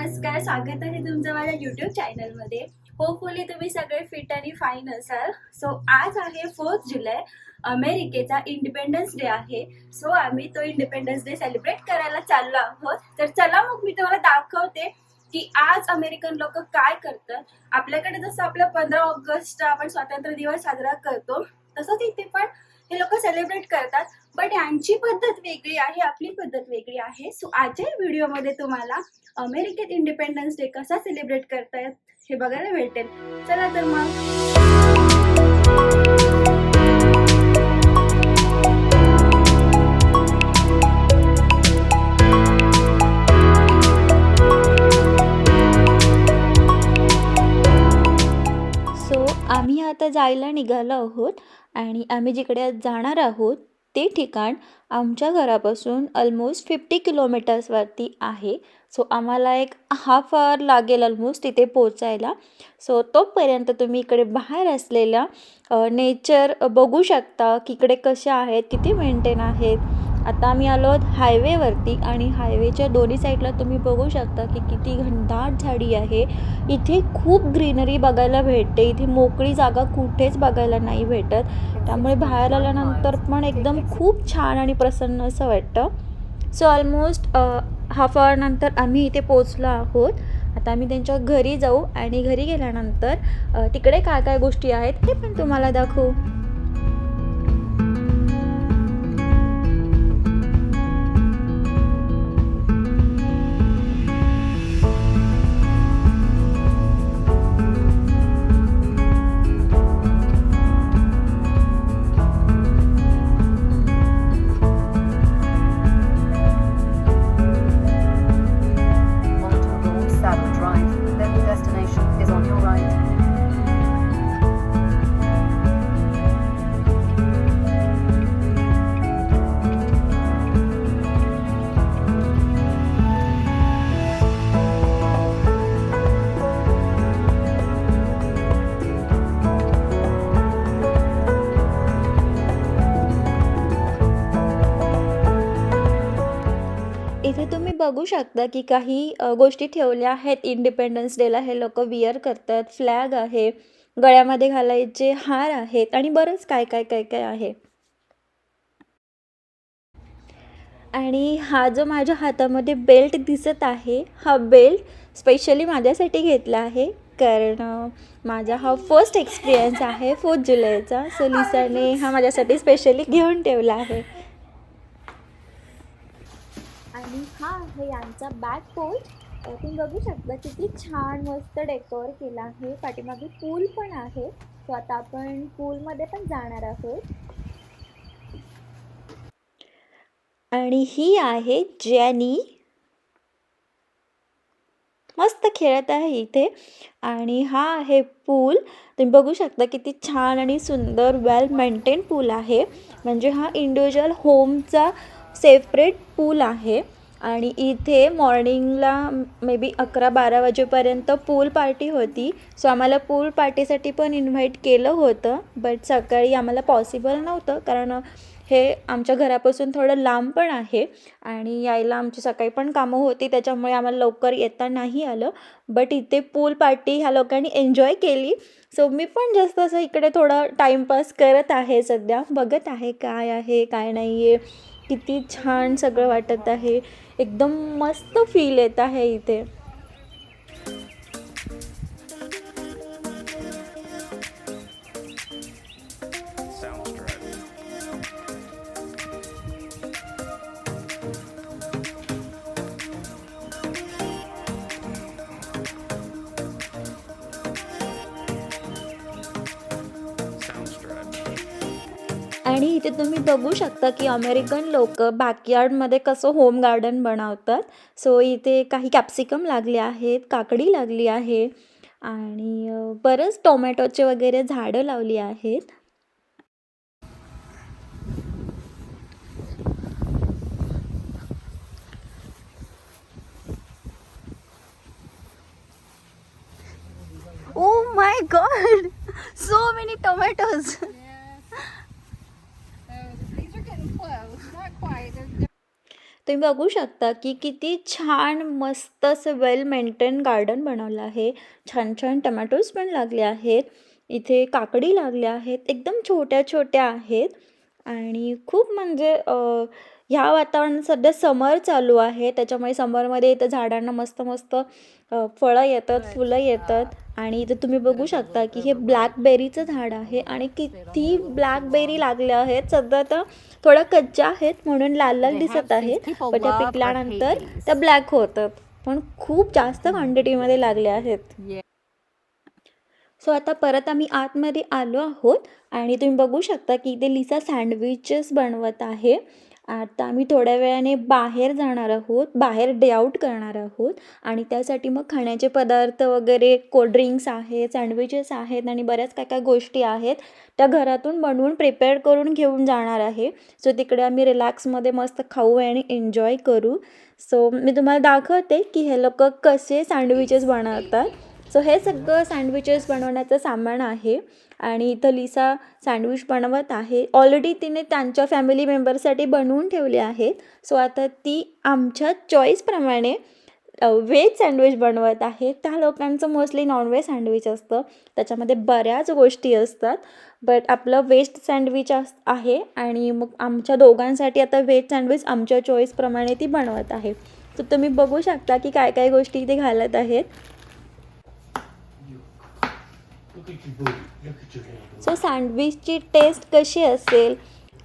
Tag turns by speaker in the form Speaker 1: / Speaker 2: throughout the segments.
Speaker 1: नमस्कार, स्वागत आहे तुमचं माझ्या यूट्यूब चॅनलमध्ये. होपफुली तुम्ही सगळे फिट आणि फाईन असाल. सो आज आहे 4 जुलै, अमेरिकेचा इंडिपेंडन्स डे आहे. सो आम्ही तो इंडिपेंडन्स डे सेलिब्रेट करायला चाललो आहोत. तर चला मग मी तुम्हाला दाखवते की आज अमेरिकन लोक काय करतात. आपल्याकडे जसं आपलं 15 ऑगस्ट आपण स्वातंत्र्य दिवस साजरा करतो, तसंच इथे पण हे लोक सेलिब्रेट करतात. बट यांची पद्धत वेगळी आहे, आपली पद्धत वेगळी आहे. सो आजच्या व्हिडिओमध्ये तुम्हाला अमेरिकेत इंडिपेंडन्स डे कसा सेलिब्रेट करतायत हे बघायला भेटेल. चला तर मग.
Speaker 2: आम्ही आता जायला निघालो आहोत आणि आम्ही जिकडे आज जाणार आहोत ते ठिकाण आमच्या घरापासून ऑलमोस्ट 50 किलोमीटर्सवरती आहे. सो आम्हाला एक हाफ आवर लागेल ऑलमोस्ट तिथे पोचायला. सो तोपर्यंत तुम्ही इकडे बाहेर असलेल्या नेचर बघू शकता की इकडे कशा आहेत, किती मेंटेन आहेत. आता आम्ही आलो आहोत हायवेवरती आणि हायवेच्या दोन्ही साईडला तुम्ही बघू शकता की किती घनदाट झाडी आहे. इथे खूप ग्रीनरी बघायला भेटते. इथे मोकळी जागा कुठेच बघायला नाही भेटत. त्यामुळे बाहेर आल्यानंतर पण एकदम खूप छान आणि प्रसन्न असं वाटतं. सो ऑलमोस्ट हाफ आवर नंतर आम्ही इथे पोचलो आहोत. आता आम्ही त्यांच्या घरी जाऊ आणि घरी गेल्यानंतर तिकडे काय काय गोष्टी आहेत ते पण तुम्हाला दाखवू. इथे तुम्ही बघू शकता की काही गोष्टी ठेवल्या आहेत. इंडिपेंडन्स डेला हे लोक विअर करतात. फ्लॅग आहे, गळ्यामध्ये घालायचे हार आहेत आणि बरंच काय काय काय काय आहे. आणि हा जो माझ्या हातामध्ये बेल्ट दिसत आहे, हा बेल्ट स्पेशली माझ्यासाठी घेतला आहे कारण माझा हा फर्स्ट एक्सपिरियन्स आहे 4 जुलैचा. सो लिसाने हा माझ्यासाठी स्पेशली घेऊन ठेवला आहे. आणि हा आहे यांचा बॅक पोर्च. तुम्ही बघू शकता किती छान मस्त डेकोर केला आहे. पाठीमागे पूल पण आहे. सो आता आपण पूलमध्ये पण जाणार आहोत. आणि ही आहे जॅनी, मस्त खेळत आहे इथे. आणि हा आहे पूल. तुम्ही बघू शकता किती छान आणि सुंदर वेल मेंटेन पूल आहे. म्हणजे हा इंडिव्हिज्युअल होमचा सेपरेट पूल आहे. आणि इथे मॉर्निंगला मे बी 11-12 वाजेपर्यंत पूल पार्टी होती. सो आम्हाला पूल पार्टीसाठी पण इन्व्हाइट केलं होतं. बट सकाळी आम्हाला पॉसिबल नव्हतं कारण हे आमच्या घरापासून थोडं लांब पण आहे आणि यायला आमची सकाळी पण कामं होती, त्याच्यामुळे आम्हाला लवकर येता नाही आलं. बट इथे पूल पार्टी ह्या लोकांनी एन्जॉय केली. सो मी पण जास्त असं इकडे थोडं टाईमपास करत आहे. सध्या बघत आहे काय आहे काय नाही आहे. किती छान सगळं वाटत आहे. एकदम मस्त फील येत आहे इथे. आणि इथे तुम्ही बघू शकता की अमेरिकन लोक बॅकयार्डमध्ये कसं होम गार्डन बनवतात. सो इथे काही कॅप्सिकम लागले आहेत, काकडी लागली आहे आणि बरंच टोमॅटोचे वगैरे झाडं लावली आहेत. Oh my God! So many tomatoes! तुम्ही बघू शकता की किती छान मस्त असं वेल मेंटेन गार्डन बनवलं आहे. छान छान टोमॅटोज पण लागले आहेत. इथे काकडी लागल्या आहेत. एकदम छोट्या-छोट्या आहेत आणि खूप म्हणजे ह्या वातावरणात सध्या समर चालू आहे. त्याच्यामुळे समरमध्ये इथं झाडांना मस्त-मस्त फळं येतात, फुलं येतात आणि इथे तुम्ही बघू शकता की हे ब्लॅकबेरीचं झाड आहे आणि किती ब्लॅकबेरी लागल्या आहेत. सध्या तर थोड्या कच्च्या आहेत म्हणून लाल-लाल दिसत आहेत. पण त्या पिकल्यानंतर त्या ब्लॅक होतात. पण खूप जास्त क्वांटिटीमध्ये लागल्या आहेत. सो आता परत आम्ही आतमध्ये आलो आहोत आणि तुम्ही बघू शकता की इथे लिसा सँडविचेस बनवत आहे. आता आम्ही थोड्या वेळाने बाहेर जाणार आहोत, बाहेर डे आउट करणार आहोत आणि त्यासाठी मग खाण्याचे पदार्थ वगैरे कोल्ड्रिंक्स आहेत, सँडविचेस आहेत आणि बऱ्याच काय काय गोष्टी आहेत त्या घरातून बनवून प्रिपेअर करून घेऊन जाणार आहे. सो तिकडे आम्ही रिलॅक्समध्ये मस्त खाऊ आणि एन्जॉय करू. सो मी तुम्हाला दाखवते की हे लोकं कसे सँडविचेस बनवतात. सो हे सगळं सँडविचेस बनवण्याचं सामान आहे आणि इथं लिसा सँडविच बनवत आहे. ऑलरेडी तिने त्यांच्या फॅमिली मेंबरसाठी बनवून ठेवले आहेत. सो आता ती आमच्या चॉईसप्रमाणे व्हेज सँडविच बनवत आहे. त्या लोकांचं मोस्टली नॉनव्हेज सँडविच असतं. त्याच्यामध्ये बऱ्याच गोष्टी असतात. बट आपलं व्हेज सँडविच आहे आणि मग आमच्या दोघांसाठी आता व्हेज सँडविच आमच्या चॉईसप्रमाणे ती बनवत आहे. तर तुम्ही बघू शकता की काय काय गोष्टी इथे घालत आहेत. सो सँडविचची टेस्ट कशी असेल,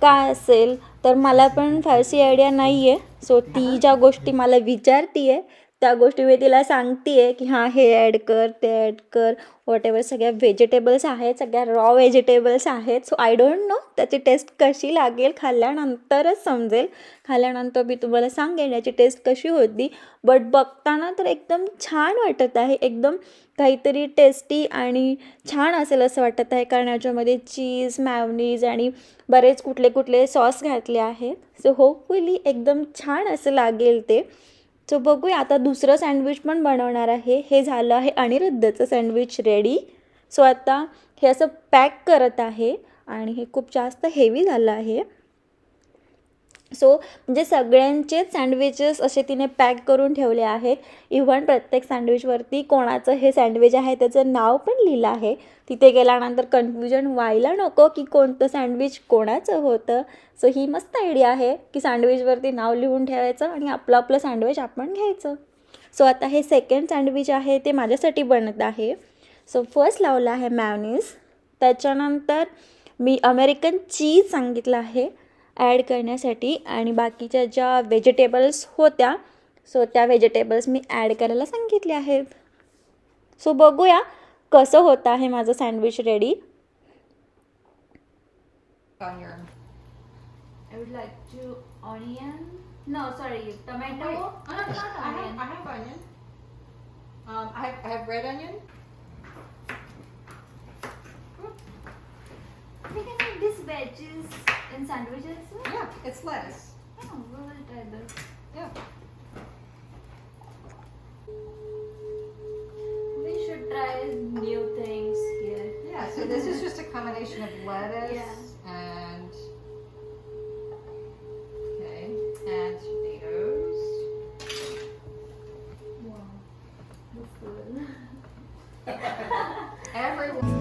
Speaker 2: काय असेल, तर मला पण फारशी आयडिया नाही आहे. सो ती ज्या गोष्टी मला विचारते आहे, त्या गोष्टी मी तिला सांगते आहे की हां, हे ॲड कर, ते ॲड कर, व्हॉटेवर सगळ्या व्हेजिटेबल्स आहेत, सगळ्या रॉ व्हेजिटेबल्स आहेत. सो आय डोंट नो त्याची टेस्ट कशी लागेल, खाल्ल्यानंतरच समजेल. खाल्ल्यानंतर मी तुम्हाला सांगेन याची टेस्ट कशी होती. बट बघताना तर एकदम छान वाटत आहे. एकदम काहीतरी टेस्टी आणि छान असेल असं वाटत आहे कारण याच्यामध्ये चीज, मॅयोनीज आणि बरेच कुठले कुठले सॉस घातले आहेत. सो होपफुली एकदम छान असं लागेल ते. सो बघूया आता दुसरं सँडविच पण बनवणार आहे. हे झालं आहे अनिरुद्धचं सँडविच रेडी. सो आता हे असं पॅक करत आहे आणि हे खूप जास्त हेवी झालं आहे. सो म्हणजे सगळ्यांचेच सँडविचेस असे तिने पॅक करून ठेवले आहेत. इव्हन प्रत्येक सँडविचवरती कोणाचं हे सँडविच आहे त्याचं नाव पण लिहिलं आहे. तिथे गेल्यानंतर कन्फ्युजन व्हायला नको की कोणतं सँडविच कोणाचं होतं. सो ही मस्त आयडिया आहे की सँडविचवरती नाव लिहून ठेवायचं आणि आपलं आपलं सँडविच आपण घ्यायचं. सो आता हे सेकंड सँडविच आहे ते माझ्यासाठी बनत आहे. सो फर्स्ट लावलं आहे मॅयोनीज. त्याच्यानंतर मी अमेरिकन चीज सांगितलं आहे ॲड करण्यासाठी आणि बाकीच्या ज्या व्हेजिटेबल्स होत्या सो त्या व्हेजिटेबल्स मी ॲड करायला सांगितले आहेत. सो बघूया कसं होतं आहे माझं sandwich ready.
Speaker 1: I would like to onion. No, sorry, tomato.
Speaker 3: Wait. Oh, no,
Speaker 1: Not onion.
Speaker 3: I have onion. I have red onion.
Speaker 1: We can make this veggies in sandwiches.
Speaker 3: Yeah, it's lettuce.
Speaker 1: Yeah, we will try this.
Speaker 3: Yeah.
Speaker 1: We should try new things here.
Speaker 3: Yeah. So this is just a combination of lettuce
Speaker 1: Yeah.
Speaker 3: and and tomatoes.
Speaker 1: Wow, that's good.
Speaker 3: Everyone.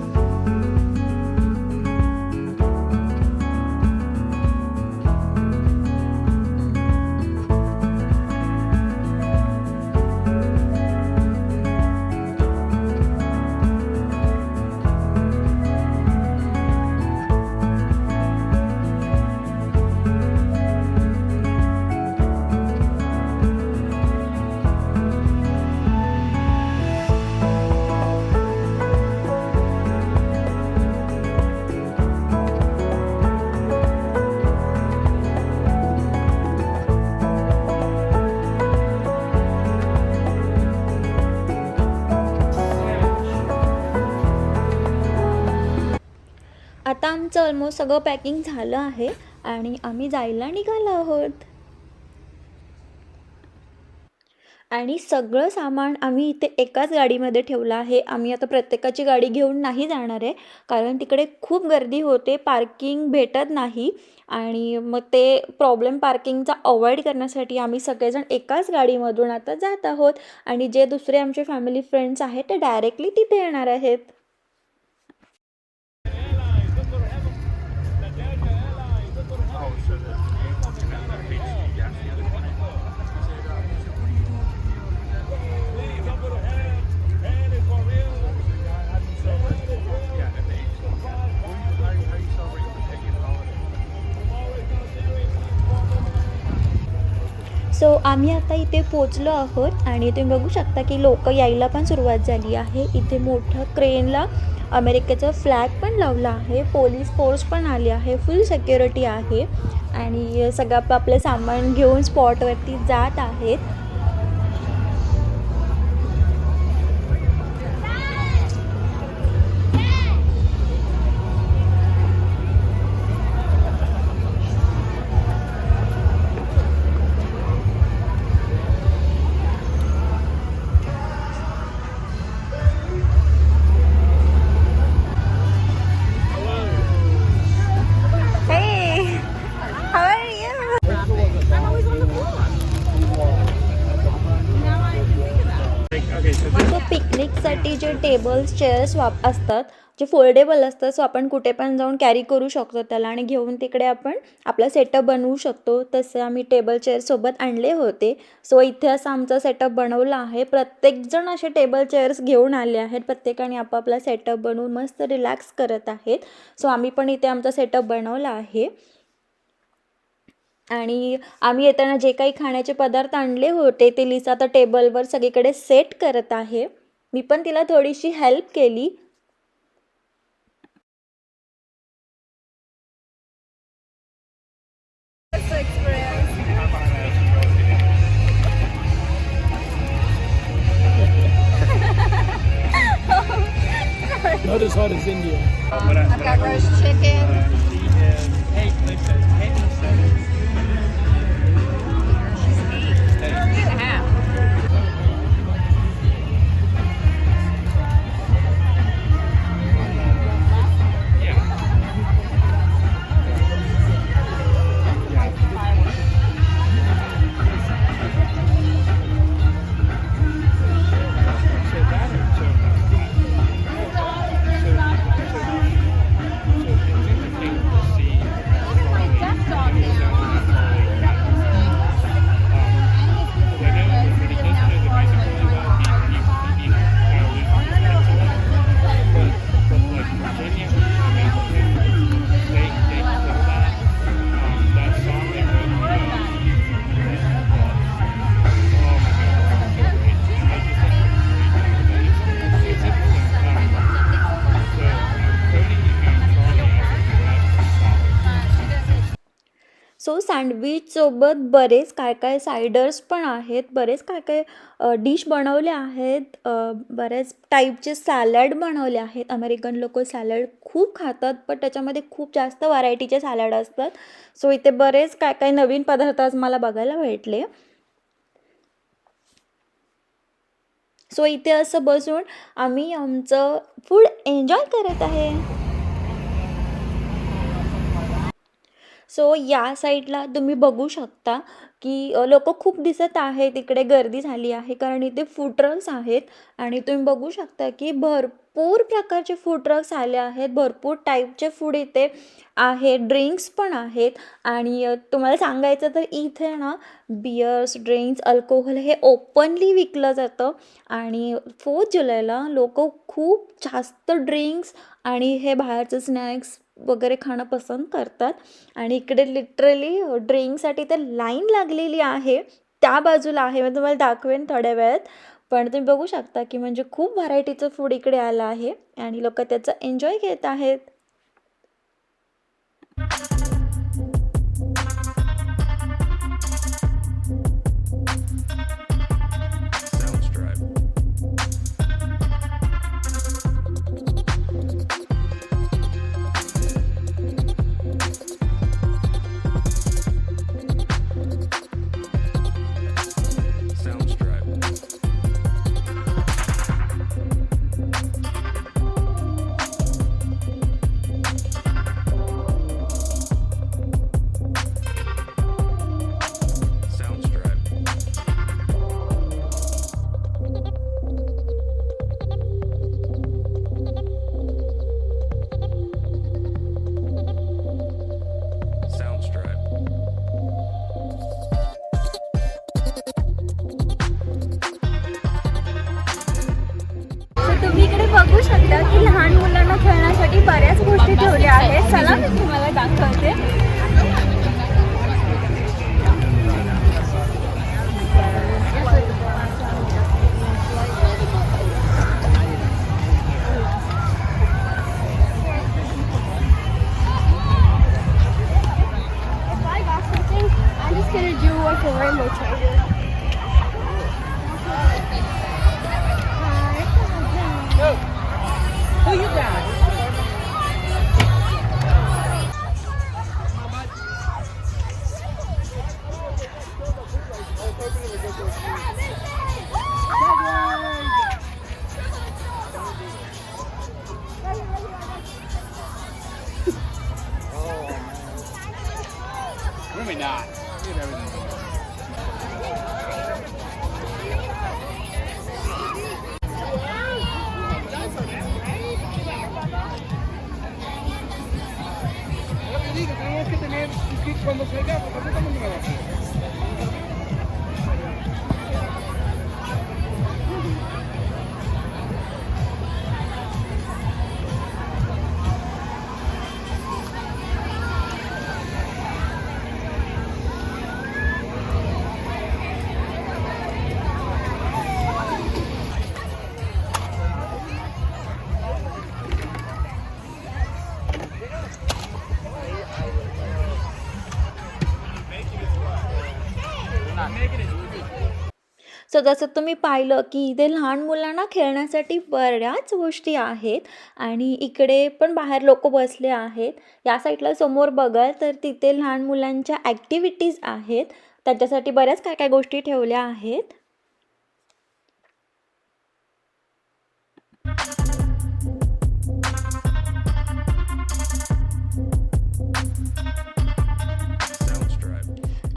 Speaker 2: आता आमचं almost सगळं packing झालं आहे आणि आम्ही जायला निघालो आहोत. आणि सगळं सामान आम्ही इथे एकाच गाडीमध्ये ठेवलं आहे. आम्ही आता प्रत्येकाची गाडी घेऊन नाही जाणार आहे, कारण तिकडे खूप गर्दी होते, पार्किंग भेटत नाही. आणि मग ते प्रॉब्लेम पार्किंगचा अवॉइड करण्यासाठी आम्ही सगळेजण एकाच गाडीमधून आता जात आहोत. आणि जे दुसरे आमचे फॅमिली फ्रेंड्स आहेत ते डायरेक्टली तिथे येणार आहेत. सो आम्ही आता इथे पोचलो आहोत आणि तुम्ही बघू शकता की लोक यायला पण सुरुवात झाली आहे. इथे मोठं क्रेनला अमेरिकेचा फ्लॅग पण लावला आहे, पोलीस फोर्स पण आली आहे, फुल सिक्युरिटी आहे आणि सगळं आपापलं सामान घेऊन स्पॉटवरती जात आहेत. सो पिकनिकसाठी जे टेबल्स चेअर्स असतात, जे फोल्डेबल असतात, सो आपण कुठे पण जाऊन कॅरी करू शकतो त्याला आणि घेऊन तिकडे आपण आपला सेटअप बनवू शकतो. तसे आम्ही टेबल चेअर सोबत आणले होते. सो इथे असं आमचा सेटअप बनवला आहे. प्रत्येकजण असे टेबल चेअर्स घेऊन आले आहेत. प्रत्येकाने आपापला सेटअप बनवून मस्त रिलॅक्स करत आहेत. सो आम्ही पण इथे आमचा सेटअप बनवला आहे. आणि आम्ही येताना जे काही खाण्याचे पदार्थ आणले होते ते लिसा आता टेबलवर सगळीकडे सेट करत आहे. मी पण तिला थोडीशी हेल्प केली.
Speaker 4: Not as hot as India.
Speaker 3: I've got roast chicken.
Speaker 2: So सँडविचसोबत बरेच काय काय सायडर्स पण आहेत, बरेच काय काय डिश बनवले आहेत, बरेच टाईपचे सॅलड बनवले आहेत. अमेरिकन लोक सॅलड खूप खातात, पण त्याच्यामध्ये खूप जास्त व्हरायटीचे सॅलड असतात. सो इथे बरेच काय काय नवीन पदार्थ आज मला बघायला भेटले. सो इथे असं बसून आम्ही आमचं फूड एन्जॉय करत आहे. सो या साईडला तुम्ही बघू शकता की लोक खूप दिसत आहेत. इकडे गर्दी झाली आहे कारण इथे फूड ट्रक्स आहेत आणि तुम्ही बघू शकता की भरपूर प्रकारचे फूड ट्रक्स आले आहेत. भरपूर टाईपचे फूड इथे आहे, ड्रिंक्स पण आहेत. आणि तुम्हाला सांगायचं तर इथे ना बियर्स, ड्रिंक्स, अल्कोहोल हे ओपनली विकलं जातं. आणि 4 जुलैला लोक खूप जास्त ड्रिंक्स आणि हे बाहेरचं स्नॅक्स वगैरे खाणं पसंत करतात. आणि इकडे लिटरली ड्रिंकसाठी तर लाईन लागलेली आहे. त्या बाजूला आहे, मी तुम्हाला दाखवेन थोड्या वेळात. पण तुम्ही बघू शकता की म्हणजे खूप व्हरायटीचं फूड इकडे आलं आहे आणि लोक त्याचं एन्जॉय घेत आहेत.
Speaker 1: शकता की लहान मुलांना खेळण्यासाठी बऱ्याच गोष्टी ठेवल्या आहेत. चला मी तुम्हाला दाखवते. I'm just gonna do like a rainbow trail.
Speaker 3: Who you got?
Speaker 4: Really not. Look at everything. Lo que digo, tenemos que tener un kit cuando salgamos, porque estamos en Nueva York.
Speaker 2: So जसं तुम्ही पाहिलं की इथे लहान मुलांना खेळण्यासाठी बऱ्याच गोष्टी आहेत आणि इकडे पण बाहेर लोक बसले आहेत. या साईडला समोर बघाल तर तिथे लहान मुलांच्या ॲक्टिव्हिटीज आहेत. त्यांच्यासाठी बऱ्याच काय काय गोष्टी ठेवल्या आहेत.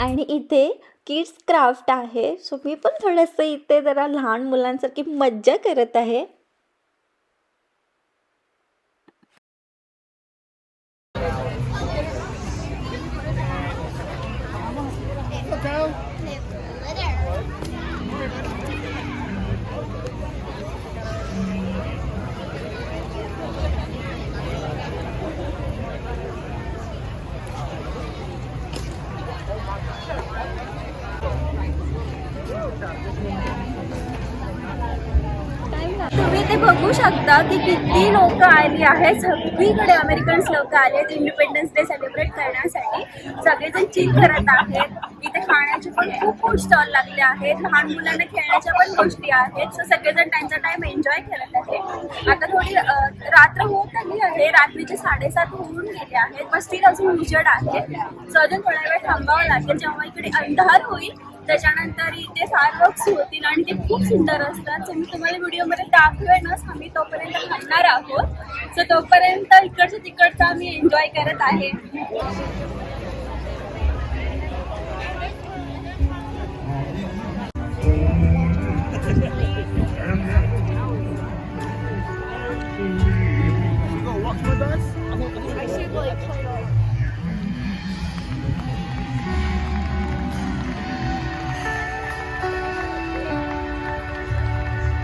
Speaker 2: आणि इथे किड्स क्राफ्ट आहे. सो मी पण थोडंसं इथे जरा लहान मुलांसारखी मज्जा करत आहे.
Speaker 1: तुम्ही ते बघू शकता की किती लोक आली आहेत. सगळीकडे अमेरिकन्स लोक आले आहेत इंडिपेंडन्स डे सेलिब्रेट करण्यासाठी. सगळेजण चिल करत आहेत. इथे खाण्याचे पण खूप खूप स्टॉल लागले आहेत. लहान मुलांना खेळण्याच्या पण गोष्टी आहेत. सो सगळेजण त्यांचा टाइम एन्जॉय करत आहेत. आता थोडी रात्र होत आली आहे. रात्रीचे 7:30 होऊन गेले आहेत. पण स्टील अजून उजेड आहे. सो अजून थोडा वेळ थांबावं लागेल. जेव्हा इकडे अंधार होईल त्याच्यानंतर इथे फायरवर्क्स होतील आणि ते खूप सुंदर असतात. सो मी तुम्हाला व्हिडिओमध्ये दाखवेनच. आम्ही तोपर्यंत थांबणार आहोत. सो तोपर्यंत इकडचं तिकडचं आम्ही एन्जॉय करत आहे.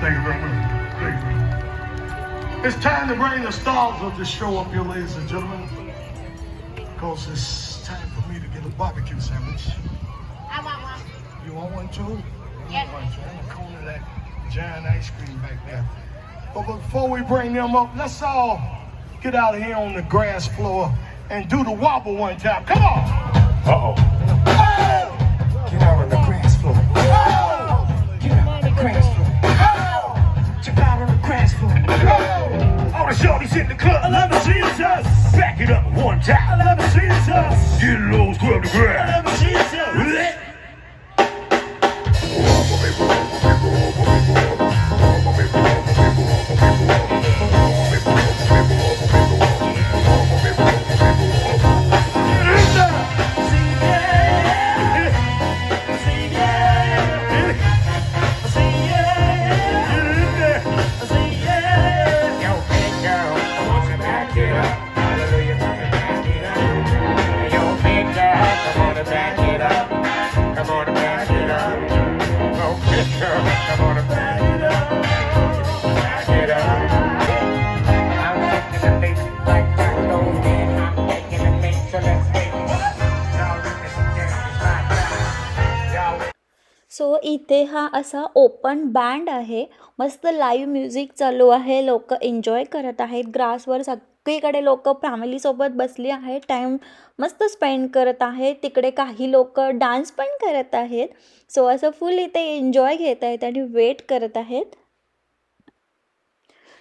Speaker 5: Thank you very much. Thank you very much. It's time to bring the stars of the show up here, ladies and gentlemen. Because it's time for me to get a barbecue sandwich.
Speaker 6: I want one.
Speaker 5: You want one too?
Speaker 6: Yes.
Speaker 5: I'm gonna cone of that giant ice cream back there. But before we bring them up, let's all get out here on the grass floor and do the wobble one time. Come on. Uh-oh. Get out on the grass floor. Get out on the grass floor. Check out on the grass floor. All the shorties in the club. I love to see us. Back it up one time. I love to see us. Get low, scrub the grass. I love to see us. Back it
Speaker 2: इथे हा असा open band आहे, मस्त live music चालू आहे, लोक enjoy करत आहेत. ग्रासवर सगळीकडे लोक फॅमिलीसोबत बसली आहेत, टाईम मस्त स्पेंड करत आहेत. तिकडे काही लोक डान्स पण करत आहेत. सो असं फुल इथे एन्जॉय घेत आहेत आणि वेट करत आहेत.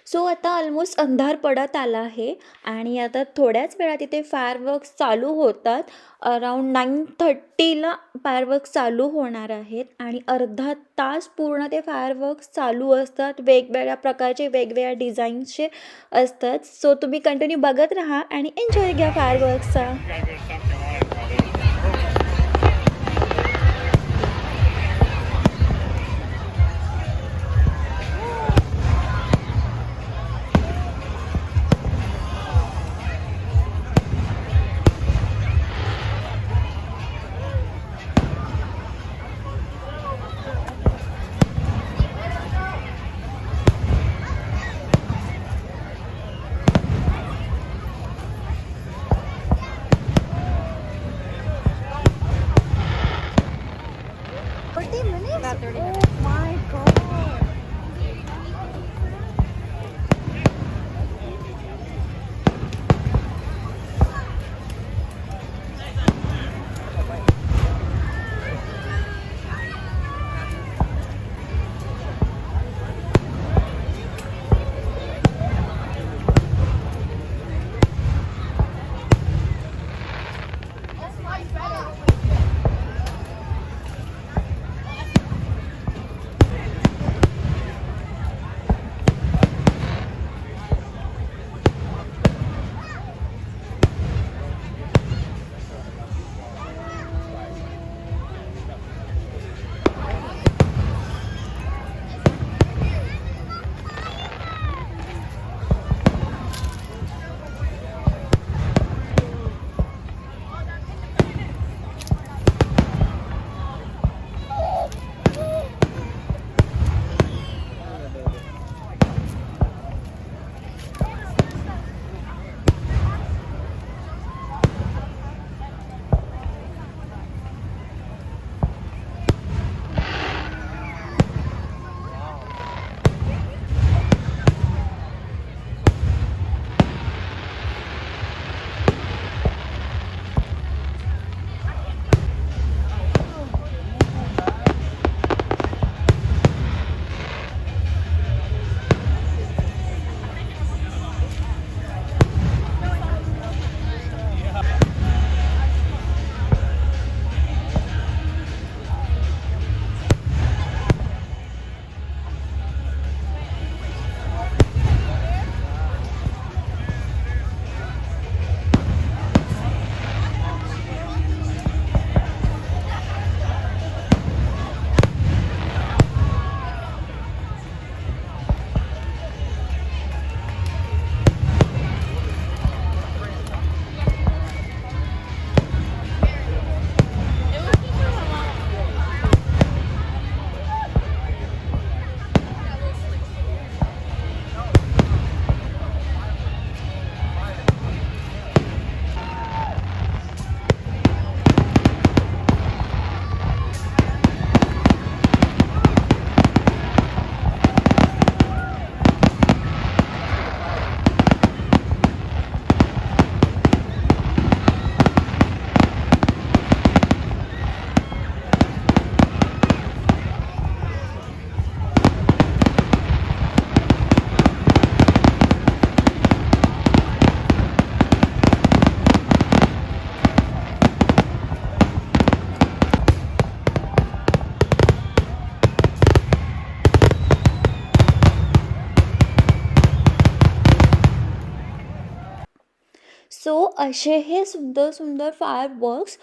Speaker 2: सो आता ऑलमोस्ट अंधार पडत आला आहे आणि आता थोड्याच वेळात इथे फायरवर्क्स चालू होतात. अराउंड 9:30ला फायरवर्क्स चालू होणार आहेत आणि अर्धा तास पूर्ण ते फायरवर्क्स चालू असतात. वेगवेगळ्या प्रकारचे वेगवेगळ्या डिझाईन्सचे असतात. सो तुम्ही कंटिन्यू बघत राहा आणि एन्जॉय घ्या फायरवर्क्सचा.
Speaker 3: About 30 minutes.
Speaker 2: सो असे हे सुंदर सुंदर फायरवर्क्स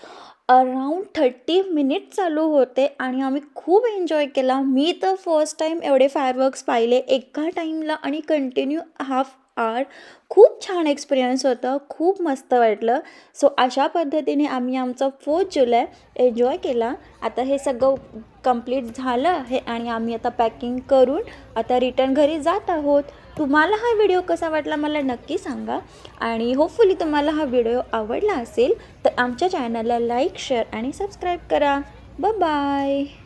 Speaker 2: अराउंड 30 मिनिट चालू होते आणि आम्ही खूप एन्जॉय केला. मी तर फर्स्ट टाईम एवढे फायरवर्क्स पाहिले एका टाईमला आणि कंटिन्यू हाफ आवर. खूप छान एक्सपिरियन्स होतं, खूप मस्त वाटलं. सो अशा पद्धतीने आम्ही आमचा 4 जुलै एन्जॉय केला. आता हे सगळं कंप्लीट झालं आहे आणि आम्ही आता पॅकिंग करून आता रिटर्न घरी जात आहोत. तुम्हाला हा व्हिडिओ कसा वाटला मला नक्की सांगा आणि होपफुली तुम्हाला हा व्हिडिओ आवडला असेल तर आमच्या चॅनलला लाईक, शेअर आणि सबस्क्राईब करा. Bye bye.